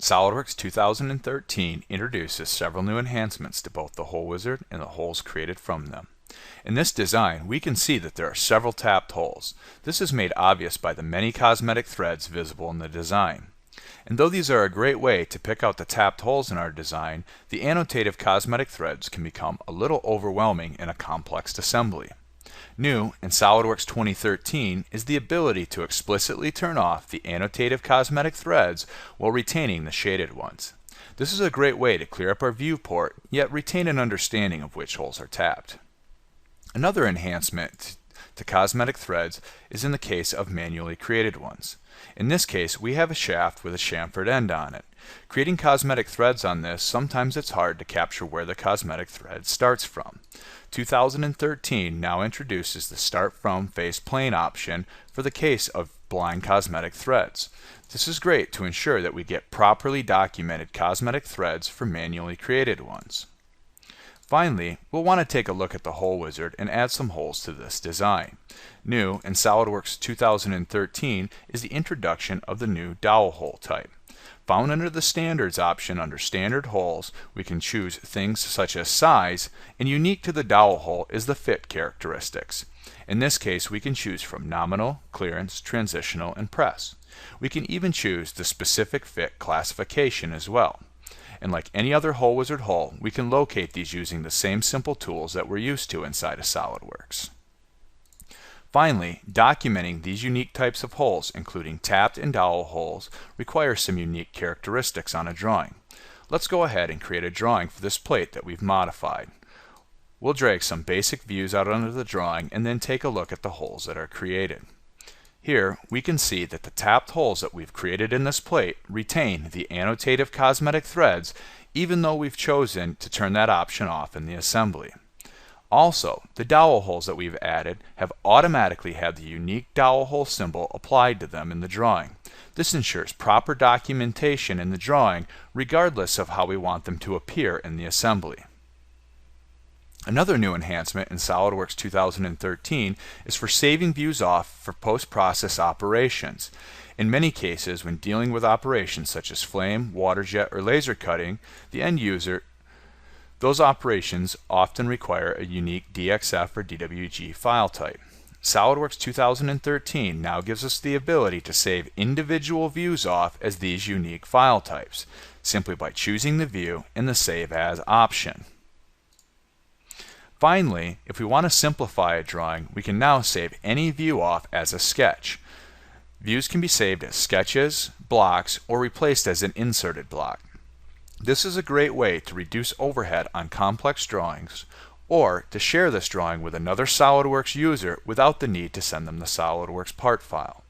SolidWorks 2013 introduces several new enhancements to both the hole wizard and the holes created from them. In this design, we can see that there are several tapped holes. This is made obvious by the many cosmetic threads visible in the design. And though these are a great way to pick out the tapped holes in our design, the annotative cosmetic threads can become a little overwhelming in a complex assembly. New in SolidWorks 2013 is the ability to explicitly turn off the annotative cosmetic threads while retaining the shaded ones. This is a great way to clear up our viewport, yet retain an understanding of which holes are tapped. Another enhancement to cosmetic threads is in the case of manually created ones. In this case, we have a shaft with a chamfered end on it. Creating cosmetic threads on this, sometimes it's hard to capture where the cosmetic thread starts from. 2013 now introduces the Start From Face Plane option for the case of blind cosmetic threads. This is great to ensure that we get properly documented cosmetic threads for manually created ones. Finally, we'll want to take a look at the hole wizard and add some holes to this design. New in SolidWorks 2013 is the introduction of the new dowel hole type. Found under the Standards option under Standard Holes, we can choose things such as size, and unique to the dowel hole is the fit characteristics. In this case, we can choose from nominal, clearance, transitional, and press. We can even choose the specific fit classification as well. And like any other hole wizard hole, we can locate these using the same simple tools that we're used to inside of SolidWorks. Finally, documenting these unique types of holes, including tapped and dowel holes, requires some unique characteristics on a drawing. Let's go ahead and create a drawing for this plate that we've modified. We'll drag some basic views out under the drawing and then take a look at the holes that are created. Here, we can see that the tapped holes that we've created in this plate retain the annotative cosmetic threads, even though we've chosen to turn that option off in the assembly. Also, the dowel holes that we've added have automatically had the unique dowel hole symbol applied to them in the drawing. This ensures proper documentation in the drawing regardless of how we want them to appear in the assembly. Another new enhancement in SolidWorks 2013 is for saving views off for post-process operations. In many cases, when dealing with operations such as flame, water jet, or laser cutting, the end user those operations often require a unique DXF or DWG file type. SolidWorks 2013 now gives us the ability to save individual views off as these unique file types, simply by choosing the view in the Save As option. Finally, if we want to simplify a drawing, we can now save any view off as a sketch. Views can be saved as sketches, blocks, or replaced as an inserted block. This is a great way to reduce overhead on complex drawings, or to share this drawing with another SolidWorks user without the need to send them the SolidWorks part file.